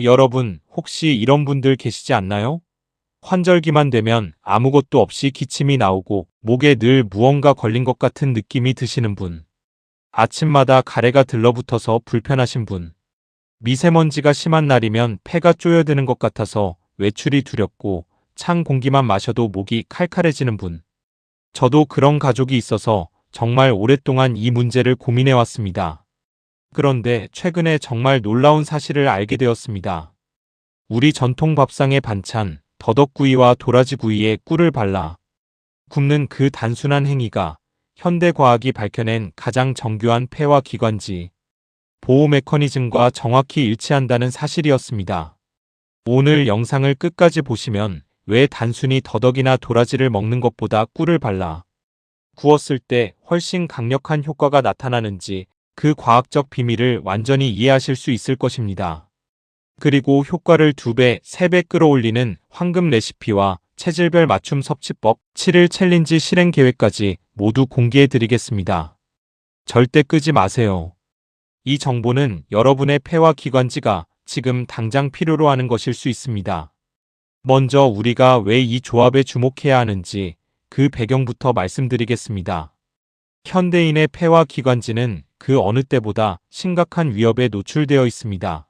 여러분, 혹시 이런 분들 계시지 않나요? 환절기만 되면 아무것도 없이 기침이 나오고 목에 늘 무언가 걸린 것 같은 느낌이 드시는 분. 아침마다 가래가 들러붙어서 불편하신 분. 미세먼지가 심한 날이면 폐가 쪼여드는 것 같아서 외출이 두렵고 찬 공기만 마셔도 목이 칼칼해지는 분. 저도 그런 가족이 있어서 정말 오랫동안 이 문제를 고민해 왔습니다. 그런데 최근에 정말 놀라운 사실을 알게 되었습니다. 우리 전통 밥상의 반찬, 더덕구이와 도라지구이에 꿀을 발라 굽는 그 단순한 행위가 현대 과학이 밝혀낸 가장 정교한 폐와 기관지, 보호 메커니즘과 정확히 일치한다는 사실이었습니다. 오늘 영상을 끝까지 보시면 왜 단순히 더덕이나 도라지를 먹는 것보다 꿀을 발라 구웠을 때 훨씬 강력한 효과가 나타나는지 그 과학적 비밀을 완전히 이해하실 수 있을 것입니다. 그리고 효과를 2배, 3배 끌어올리는 황금 레시피와 체질별 맞춤 섭취법 7일 챌린지 실행 계획까지 모두 공개해 드리겠습니다. 절대 끄지 마세요. 이 정보는 여러분의 폐와 기관지가 지금 당장 필요로 하는 것일 수 있습니다. 먼저 우리가 왜 이 조합에 주목해야 하는지 그 배경부터 말씀드리겠습니다. 현대인의 폐와 기관지는 그 어느 때보다 심각한 위협에 노출되어 있습니다.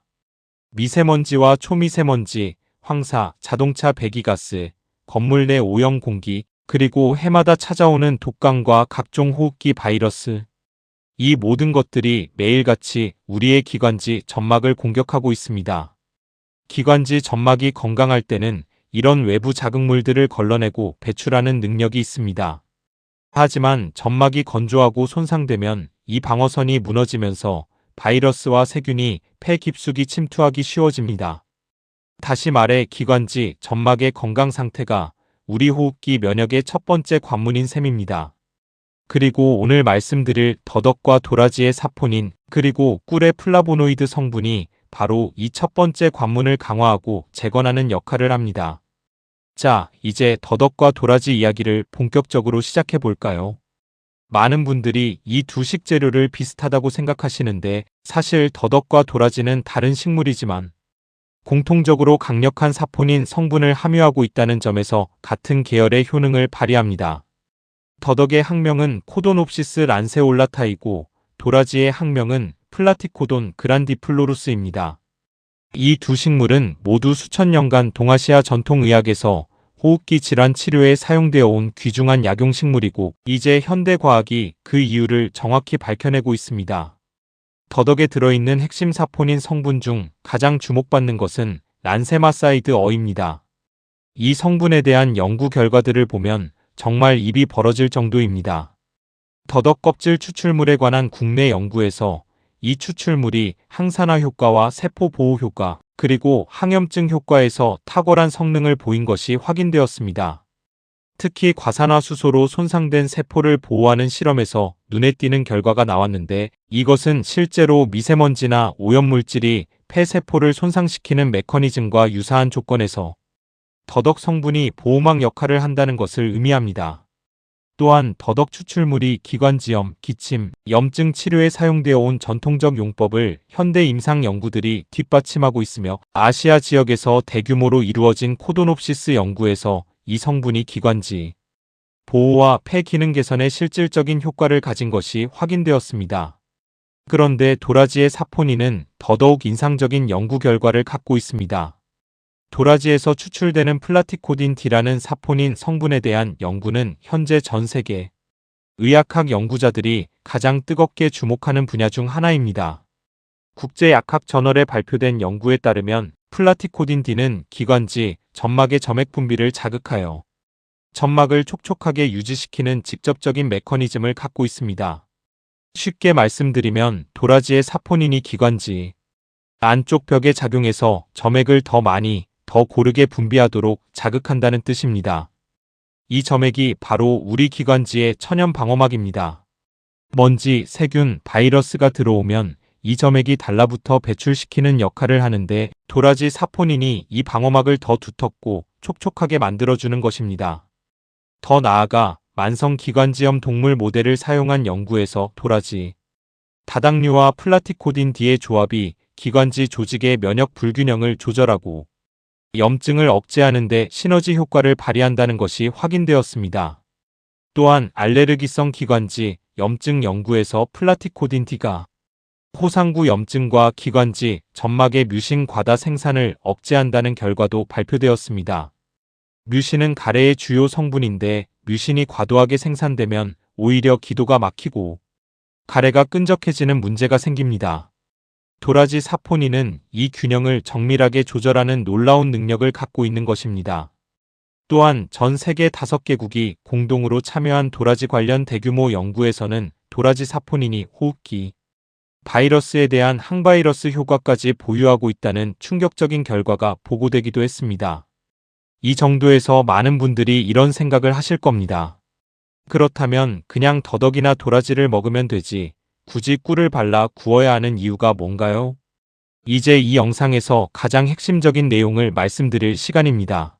미세먼지와 초미세먼지, 황사, 자동차 배기가스, 건물 내 오염 공기, 그리고 해마다 찾아오는 독감과 각종 호흡기 바이러스. 이 모든 것들이 매일같이 우리의 기관지 점막을 공격하고 있습니다. 기관지 점막이 건강할 때는 이런 외부 자극물들을 걸러내고 배출하는 능력이 있습니다. 하지만 점막이 건조하고 손상되면 이 방어선이 무너지면서 바이러스와 세균이 폐 깊숙이 침투하기 쉬워집니다. 다시 말해 기관지, 점막의 건강 상태가 우리 호흡기 면역의 첫 번째 관문인 셈입니다. 그리고 오늘 말씀드릴 더덕과 도라지의 사포닌, 그리고 꿀의 플라보노이드 성분이 바로 이 첫 번째 관문을 강화하고 재건하는 역할을 합니다. 자, 이제 더덕과 도라지 이야기를 본격적으로 시작해 볼까요? 많은 분들이 이 두 식재료를 비슷하다고 생각하시는데 사실 더덕과 도라지는 다른 식물이지만 공통적으로 강력한 사포닌 성분을 함유하고 있다는 점에서 같은 계열의 효능을 발휘합니다. 더덕의 학명은 코도놉시스 란세올라타이고 도라지의 학명은 플라티코돈 그란디플로루스입니다. 이 두 식물은 모두 수천 년간 동아시아 전통의학에서 호흡기 질환 치료에 사용되어 온 귀중한 약용식물이고 이제 현대과학이 그 이유를 정확히 밝혀내고 있습니다. 더덕에 들어있는 핵심 사포닌 성분 중 가장 주목받는 것은 란세마사이드어입니다. 이 성분에 대한 연구 결과들을 보면 정말 입이 벌어질 정도입니다. 더덕 껍질 추출물에 관한 국내 연구에서 이 추출물이 항산화 효과와 세포 보호 효과, 그리고 항염증 효과에서 탁월한 성능을 보인 것이 확인되었습니다. 특히 과산화수소로 손상된 세포를 보호하는 실험에서 눈에 띄는 결과가 나왔는데 이것은 실제로 미세먼지나 오염물질이 폐세포를 손상시키는 메커니즘과 유사한 조건에서 더덕 성분이 보호막 역할을 한다는 것을 의미합니다. 또한 더덕 추출물이 기관지염, 기침, 염증 치료에 사용되어 온 전통적 용법을 현대 임상 연구들이 뒷받침하고 있으며 아시아 지역에서 대규모로 이루어진 코도놉시스 연구에서 이 성분이 기관지 보호와 폐 기능 개선에 실질적인 효과를 가진 것이 확인되었습니다. 그런데 도라지의 사포닌은 더더욱 인상적인 연구 결과를 갖고 있습니다. 도라지에서 추출되는 플라티코딘 D라는 사포닌 성분에 대한 연구는 현재 전 세계 의학학 연구자들이 가장 뜨겁게 주목하는 분야 중 하나입니다. 국제약학 저널에 발표된 연구에 따르면 플라티코딘 D는 기관지, 점막의 점액 분비를 자극하여 점막을 촉촉하게 유지시키는 직접적인 메커니즘을 갖고 있습니다. 쉽게 말씀드리면 도라지의 사포닌이 기관지 안쪽 벽에 작용해서 점액을 더 많이, 더 고르게 분비하도록 자극한다는 뜻입니다. 이 점액이 바로 우리 기관지의 천연 방어막입니다. 먼지, 세균, 바이러스가 들어오면 이 점액이 달라붙어 배출시키는 역할을 하는데 도라지 사포닌이 이 방어막을 더 두텁고 촉촉하게 만들어주는 것입니다. 더 나아가 만성 기관지염 동물 모델을 사용한 연구에서 도라지, 다당류와 플라티코딘 D의 조합이 기관지 조직의 면역 불균형을 조절하고 염증을 억제하는 데 시너지 효과를 발휘한다는 것이 확인되었습니다. 또한 알레르기성 기관지 염증 연구에서 플라티코딘 D가 호상구 염증과 기관지, 점막의 뮤신 과다 생산을 억제한다는 결과도 발표되었습니다. 뮤신은 가래의 주요 성분인데 뮤신이 과도하게 생산되면 오히려 기도가 막히고 가래가 끈적해지는 문제가 생깁니다. 도라지 사포닌은 이 균형을 정밀하게 조절하는 놀라운 능력을 갖고 있는 것입니다. 또한 전 세계 5개국이 공동으로 참여한 도라지 관련 대규모 연구에서는 도라지 사포닌이 호흡기 바이러스에 대한 항바이러스 효과까지 보유하고 있다는 충격적인 결과가 보고되기도 했습니다. 이 정도에서 많은 분들이 이런 생각을 하실 겁니다. 그렇다면 그냥 더덕이나 도라지를 먹으면 되지 굳이 꿀을 발라 구워야 하는 이유가 뭔가요? 이제 이 영상에서 가장 핵심적인 내용을 말씀드릴 시간입니다.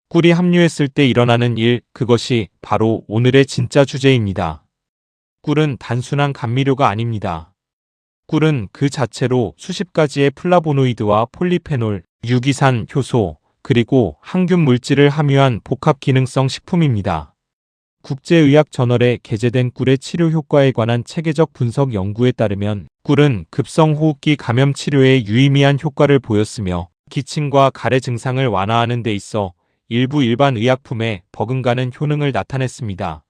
꿀이 함유했을 때 일어나는 일, 그것이 바로 오늘의 진짜 주제입니다. 꿀은 단순한 감미료가 아닙니다. 꿀은 그 자체로 수십 가지의 플라보노이드와 폴리페놀, 유기산, 효소, 그리고 항균 물질을 함유한 복합 기능성 식품입니다. 국제의학저널에 게재된 꿀의 치료 효과에 관한 체계적 분석 연구에 따르면 꿀은 급성 호흡기 감염 치료에 유의미한 효과를 보였으며 기침과 가래 증상을 완화하는 데 있어 일부 일반 의약품에 버금가는 효능을 나타냈습니다.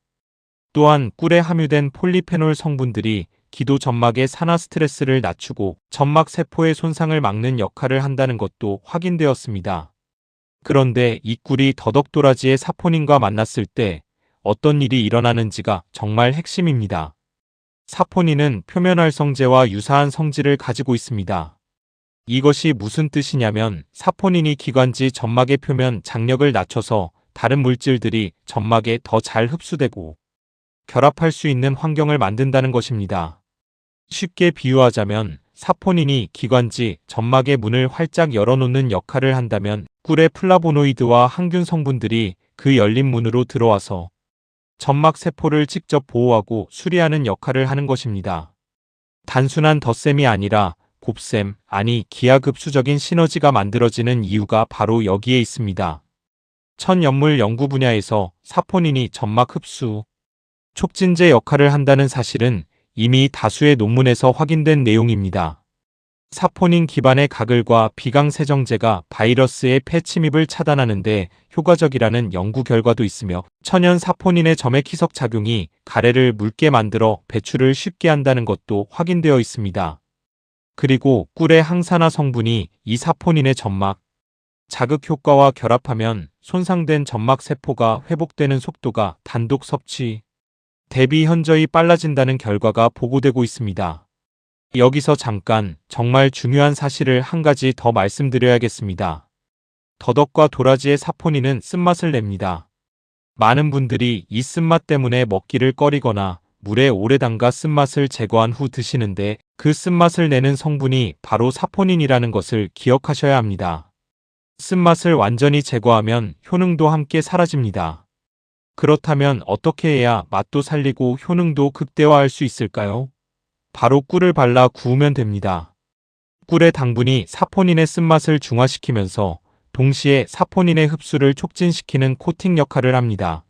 또한 꿀에 함유된 폴리페놀 성분들이 기도 점막의 산화 스트레스를 낮추고 점막 세포의 손상을 막는 역할을 한다는 것도 확인되었습니다. 그런데 이 꿀이 더덕도라지의 사포닌과 만났을 때 어떤 일이 일어나는지가 정말 핵심입니다. 사포닌은 표면활성제와 유사한 성질을 가지고 있습니다. 이것이 무슨 뜻이냐면 사포닌이 기관지 점막의 표면 장력을 낮춰서 다른 물질들이 점막에 더 잘 흡수되고 결합할 수 있는 환경을 만든다는 것입니다. 쉽게 비유하자면 사포닌이 기관지, 점막의 문을 활짝 열어놓는 역할을 한다면 꿀의 플라보노이드와 항균 성분들이 그 열린 문으로 들어와서 점막 세포를 직접 보호하고 수리하는 역할을 하는 것입니다. 단순한 덧셈이 아니라 곱셈, 아니 기하급수적인 시너지가 만들어지는 이유가 바로 여기에 있습니다. 천연물 연구 분야에서 사포닌이 점막 흡수, 촉진제 역할을 한다는 사실은 이미 다수의 논문에서 확인된 내용입니다. 사포닌 기반의 가글과 비강세정제가 바이러스의 폐 침입을 차단하는 데 효과적이라는 연구 결과도 있으며 천연 사포닌의 점액 희석 작용이 가래를 묽게 만들어 배출을 쉽게 한다는 것도 확인되어 있습니다. 그리고 꿀의 항산화 성분이 이 사포닌의 점막 자극 효과와 결합하면 손상된 점막 세포가 회복되는 속도가 단독 섭취 대비 현저히 빨라진다는 결과가 보고되고 있습니다. 여기서 잠깐 정말 중요한 사실을 한 가지 더 말씀드려야겠습니다. 더덕과 도라지의 사포닌은 쓴맛을 냅니다. 많은 분들이 이 쓴맛 때문에 먹기를 꺼리거나 물에 오래 담가 쓴맛을 제거한 후 드시는데 그 쓴맛을 내는 성분이 바로 사포닌이라는 것을 기억하셔야 합니다. 쓴맛을 완전히 제거하면 효능도 함께 사라집니다. 그렇다면 어떻게 해야 맛도 살리고 효능도 극대화할 수 있을까요? 바로 꿀을 발라 구우면 됩니다. 꿀의 당분이 사포닌의 쓴맛을 중화시키면서 동시에 사포닌의 흡수를 촉진시키는 코팅 역할을 합니다.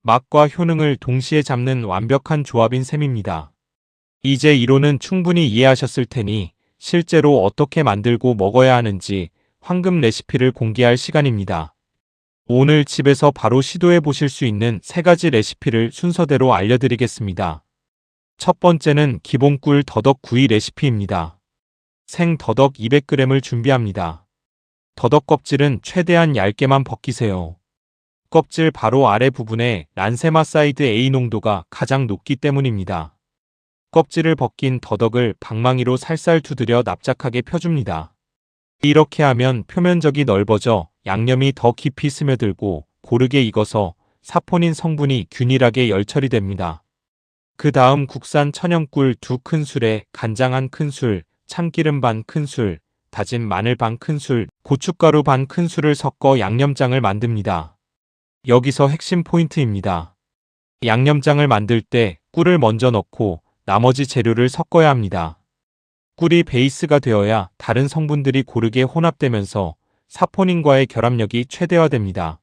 맛과 효능을 동시에 잡는 완벽한 조합인 셈입니다. 이제 이론은 충분히 이해하셨을 테니 실제로 어떻게 만들고 먹어야 하는지 황금 레시피를 공개할 시간입니다. 오늘 집에서 바로 시도해 보실 수 있는 3가지 레시피를 순서대로 알려드리겠습니다. 첫 번째는 기본 꿀 더덕 구이 레시피입니다. 생 더덕 200g을 준비합니다. 더덕 껍질은 최대한 얇게만 벗기세요. 껍질 바로 아래 부분에 란세마사이드 A 농도가 가장 높기 때문입니다. 껍질을 벗긴 더덕을 방망이로 살살 두드려 납작하게 펴줍니다. 이렇게 하면 표면적이 넓어져 양념이 더 깊이 스며들고 고르게 익어서 사포닌 성분이 균일하게 열처리됩니다. 그 다음 국산 천연꿀 2큰술에 간장 1큰술, 참기름 반 큰술, 다진 마늘 반 큰술, 고춧가루 반 큰술을 섞어 양념장을 만듭니다. 여기서 핵심 포인트입니다. 양념장을 만들 때 꿀을 먼저 넣고 나머지 재료를 섞어야 합니다. 꿀이 베이스가 되어야 다른 성분들이 고르게 혼합되면서 사포닌과의 결합력이 최대화됩니다.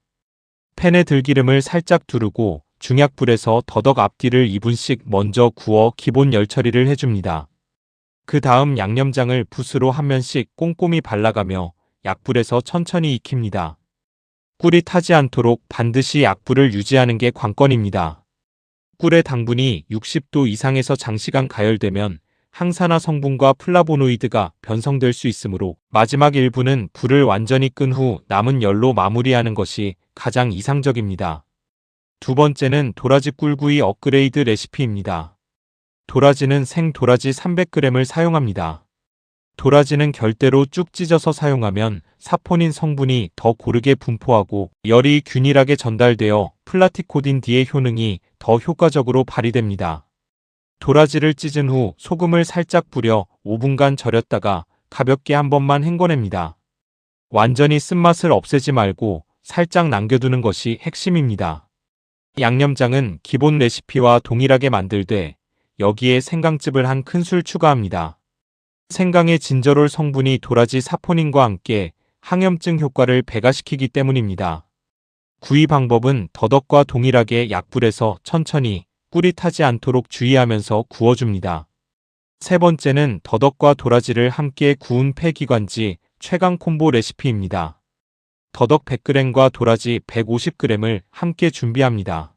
팬에 들기름을 살짝 두르고 중약불에서 더덕 앞뒤를 2분씩 먼저 구워 기본 열 처리를 해줍니다. 그 다음 양념장을 붓으로 한 면씩 꼼꼼히 발라가며 약불에서 천천히 익힙니다. 꿀이 타지 않도록 반드시 약불을 유지하는 게 관건입니다. 꿀의 당분이 60도 이상에서 장시간 가열되면 항산화 성분과 플라보노이드가 변성될 수 있으므로 마지막 1분은 불을 완전히 끈 후 남은 열로 마무리하는 것이 가장 이상적입니다. 두 번째는 도라지 꿀구이 업그레이드 레시피입니다. 도라지는 생 도라지 300g을 사용합니다. 도라지는 결대로 쭉 찢어서 사용하면 사포닌 성분이 더 고르게 분포하고 열이 균일하게 전달되어 플라티코딘 D의 효능이 더 효과적으로 발휘됩니다. 도라지를 찢은 후 소금을 살짝 뿌려 5분간 절였다가 가볍게 한 번만 헹궈냅니다. 완전히 쓴맛을 없애지 말고 살짝 남겨두는 것이 핵심입니다. 양념장은 기본 레시피와 동일하게 만들되 여기에 생강즙을 한 큰술 추가합니다. 생강의 진저롤 성분이 도라지 사포닌과 함께 항염증 효과를 배가시키기 때문입니다. 구이 방법은 더덕과 동일하게 약불에서 천천히 꿀이 타지 않도록 주의하면서 구워줍니다. 세 번째는 더덕과 도라지를 함께 구운 폐기관지 최강 콤보 레시피입니다. 더덕 100g과 도라지 150g을 함께 준비합니다.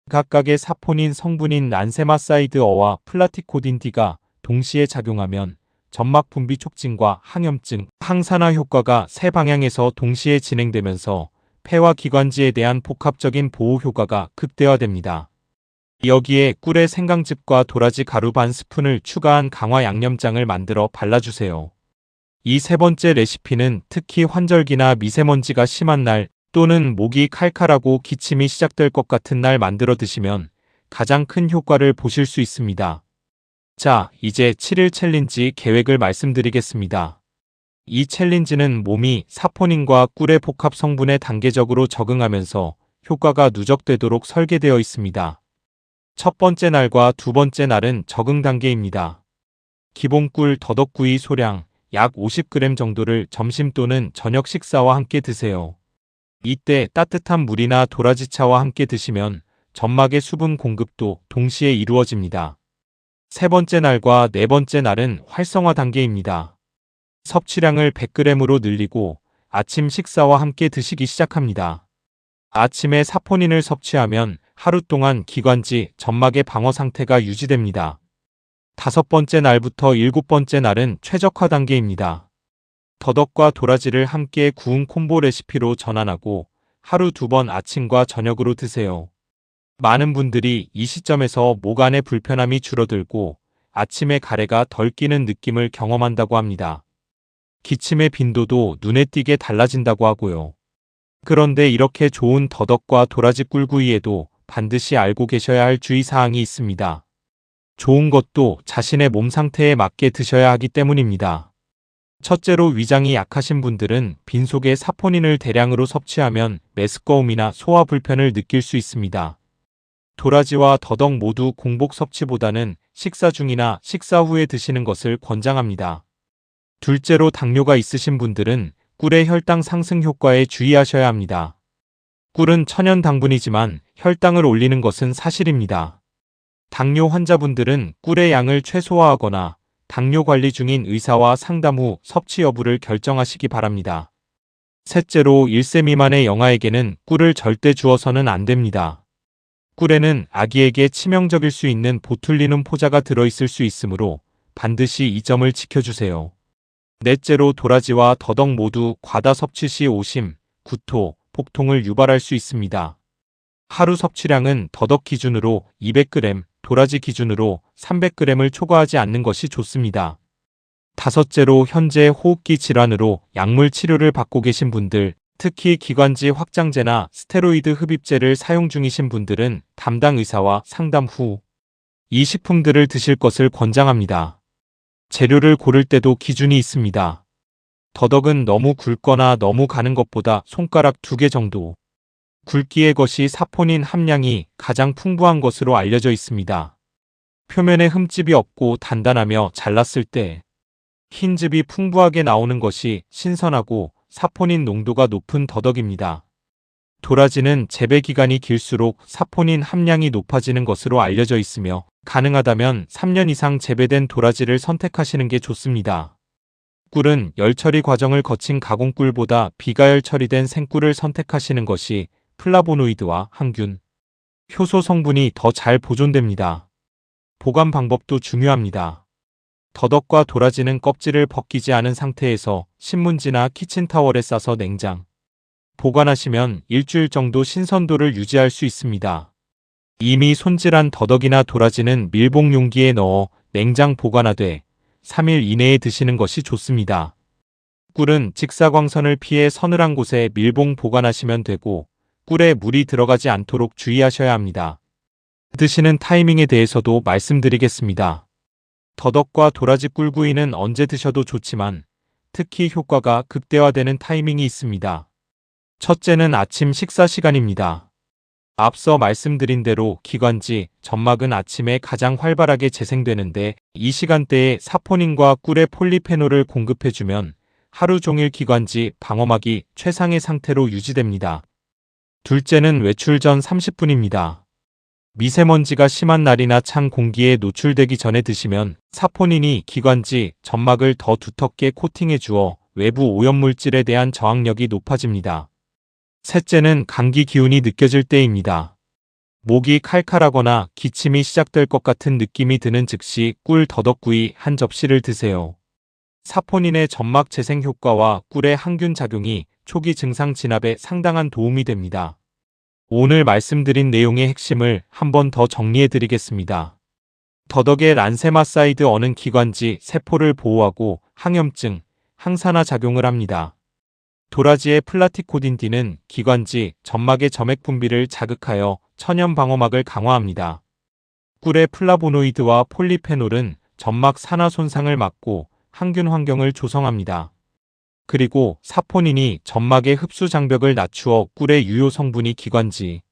각각의 사포닌 성분인 란세마사이드어와 플라티코딘 D가 동시에 작용하면 점막 분비 촉진과 항염증, 항산화 효과가 세 방향에서 동시에 진행되면서 폐와 기관지에 대한 복합적인 보호 효과가 극대화됩니다. 여기에 꿀에 생강즙과 도라지 가루 반 스푼을 추가한 강화 양념장을 만들어 발라주세요. 이 세 번째 레시피는 특히 환절기나 미세먼지가 심한 날 또는 목이 칼칼하고 기침이 시작될 것 같은 날 만들어 드시면 가장 큰 효과를 보실 수 있습니다. 자, 이제 7일 챌린지 계획을 말씀드리겠습니다. 이 챌린지는 몸이 사포닌과 꿀의 복합 성분에 단계적으로 적응하면서 효과가 누적되도록 설계되어 있습니다. 첫 번째 날과 두 번째 날은 적응 단계입니다. 기본 꿀 더덕구이 소량 약 50g 정도를 점심 또는 저녁 식사와 함께 드세요. 이때 따뜻한 물이나 도라지차와 함께 드시면 점막의 수분 공급도 동시에 이루어집니다. 세 번째 날과 네 번째 날은 활성화 단계입니다. 섭취량을 100g으로 늘리고 아침 식사와 함께 드시기 시작합니다. 아침에 사포닌을 섭취하면 하루 동안 기관지, 점막의 방어 상태가 유지됩니다. 다섯 번째 날부터 일곱 번째 날은 최적화 단계입니다. 더덕과 도라지를 함께 구운 콤보 레시피로 전환하고 하루 2번 아침과 저녁으로 드세요. 많은 분들이 이 시점에서 목 안의 불편함이 줄어들고 아침에 가래가 덜 끼는 느낌을 경험한다고 합니다. 기침의 빈도도 눈에 띄게 달라진다고 하고요. 그런데 이렇게 좋은 더덕과 도라지 꿀구이에도 반드시 알고 계셔야 할 주의사항이 있습니다. 좋은 것도 자신의 몸 상태에 맞게 드셔야 하기 때문입니다. 첫째로 위장이 약하신 분들은 빈속에 사포닌을 대량으로 섭취하면 메스꺼움이나 소화 불편을 느낄 수 있습니다. 도라지와 더덕 모두 공복 섭취보다는 식사 중이나 식사 후에 드시는 것을 권장합니다. 둘째로 당뇨가 있으신 분들은 꿀의 혈당 상승 효과에 주의하셔야 합니다. 꿀은 천연 당분이지만 혈당을 올리는 것은 사실입니다. 당뇨 환자분들은 꿀의 양을 최소화하거나 당뇨 관리 중인 의사와 상담 후 섭취 여부를 결정하시기 바랍니다. 셋째로 1세 미만의 영아에게는 꿀을 절대 주어서는 안 됩니다. 꿀에는 아기에게 치명적일 수 있는 보툴리눔 포자가 들어있을 수 있으므로 반드시 이 점을 지켜주세요. 넷째로 도라지와 더덕 모두 과다 섭취 시 오심, 구토, 복통을 유발할 수 있습니다. 하루 섭취량은 더덕 기준으로 200g, 도라지 기준으로 300g을 초과하지 않는 것이 좋습니다. 다섯째로 현재 호흡기 질환으로 약물 치료를 받고 계신 분들, 특히 기관지 확장제나 스테로이드 흡입제를 사용 중이신 분들은 담당 의사와 상담 후 이 식품들을 드실 것을 권장합니다. 재료를 고를 때도 기준이 있습니다. 더덕은 너무 굵거나 너무 가는 것보다 손가락 2개 정도. 굵기의 것이 사포닌 함량이 가장 풍부한 것으로 알려져 있습니다. 표면에 흠집이 없고 단단하며 잘랐을 때 흰즙이 풍부하게 나오는 것이 신선하고 사포닌 농도가 높은 더덕입니다. 도라지는 재배 기간이 길수록 사포닌 함량이 높아지는 것으로 알려져 있으며 가능하다면 3년 이상 재배된 도라지를 선택하시는 게 좋습니다. 꿀은 열 처리 과정을 거친 가공 꿀보다 비가열 처리된 생꿀을 선택하시는 것이 플라보노이드와 항균, 효소 성분이 더 잘 보존됩니다. 보관 방법도 중요합니다. 더덕과 도라지는 껍질을 벗기지 않은 상태에서 신문지나 키친타월에 싸서 냉장, 보관하시면 일주일 정도 신선도를 유지할 수 있습니다. 이미 손질한 더덕이나 도라지는 밀봉 용기에 넣어 냉장 보관하되 3일 이내에 드시는 것이 좋습니다. 꿀은 직사광선을 피해 서늘한 곳에 밀봉 보관하시면 되고 꿀에 물이 들어가지 않도록 주의하셔야 합니다. 드시는 타이밍에 대해서도 말씀드리겠습니다. 더덕과 도라지 꿀구이는 언제 드셔도 좋지만 특히 효과가 극대화되는 타이밍이 있습니다. 첫째는 아침 식사 시간입니다. 앞서 말씀드린 대로 기관지, 점막은 아침에 가장 활발하게 재생되는데 이 시간대에 사포닌과 꿀의 폴리페놀을 공급해주면 하루 종일 기관지, 방어막이 최상의 상태로 유지됩니다. 둘째는 외출 전 30분입니다. 미세먼지가 심한 날이나 찬 공기에 노출되기 전에 드시면 사포닌이 기관지, 점막을 더 두텁게 코팅해 주어 외부 오염물질에 대한 저항력이 높아집니다. 셋째는 감기 기운이 느껴질 때입니다. 목이 칼칼하거나 기침이 시작될 것 같은 느낌이 드는 즉시 꿀 더덕구이 한 접시를 드세요. 사포닌의 점막 재생 효과와 꿀의 항균 작용이 초기 증상 진압에 상당한 도움이 됩니다. 오늘 말씀드린 내용의 핵심을 한 번 더 정리해 드리겠습니다. 더덕의 란세마사이드 어는 기관지, 세포를 보호하고 항염증, 항산화 작용을 합니다. 도라지의 플라티코딘D는 기관지, 점막의 점액 분비를 자극하여 천연 방어막을 강화합니다. 꿀의 플라보노이드와 폴리페놀은 점막 산화 손상을 막고 항균 환경을 조성합니다. 그리고 사포닌이 점막의 흡수 장벽을 낮추어 꿀의 유효 성분이 기관지,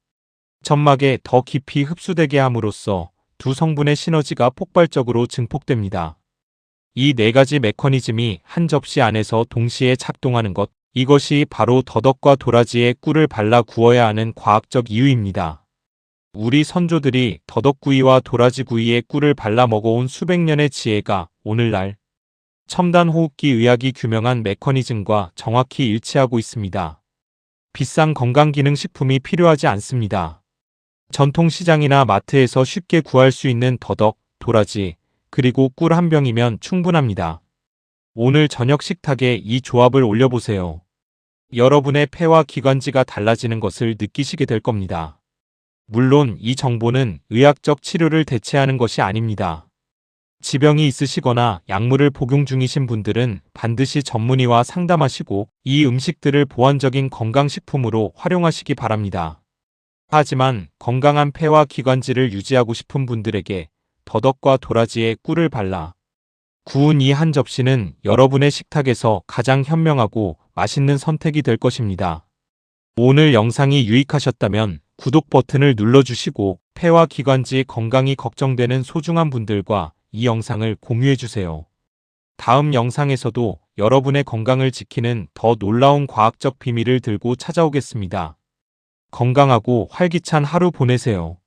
점막에 더 깊이 흡수되게 함으로써 두 성분의 시너지가 폭발적으로 증폭됩니다. 이 네 가지 메커니즘이 한 접시 안에서 동시에 작동하는 것, 이것이 바로 더덕과 도라지에 꿀을 발라 구워야 하는 과학적 이유입니다. 우리 선조들이 더덕구이와 도라지구이에 꿀을 발라 먹어온 수백 년의 지혜가 오늘날 첨단 호흡기 의학이 규명한 메커니즘과 정확히 일치하고 있습니다. 비싼 건강기능식품이 필요하지 않습니다. 전통시장이나 마트에서 쉽게 구할 수 있는 더덕, 도라지, 그리고 꿀 한 병이면 충분합니다. 오늘 저녁 식탁에 이 조합을 올려보세요. 여러분의 폐와 기관지가 달라지는 것을 느끼시게 될 겁니다. 물론 이 정보는 의학적 치료를 대체하는 것이 아닙니다. 지병이 있으시거나 약물을 복용 중이신 분들은 반드시 전문의와 상담하시고 이 음식들을 보완적인 건강식품으로 활용하시기 바랍니다. 하지만 건강한 폐와 기관지를 유지하고 싶은 분들에게 더덕과 도라지에 꿀을 발라 구운 이 한 접시는 여러분의 식탁에서 가장 현명하고 맛있는 선택이 될 것입니다. 오늘 영상이 유익하셨다면 구독 버튼을 눌러주시고 폐와 기관지 건강이 걱정되는 소중한 분들과 이 영상을 공유해주세요. 다음 영상에서도 여러분의 건강을 지키는 더 놀라운 과학적 비밀을 들고 찾아오겠습니다. 건강하고 활기찬 하루 보내세요.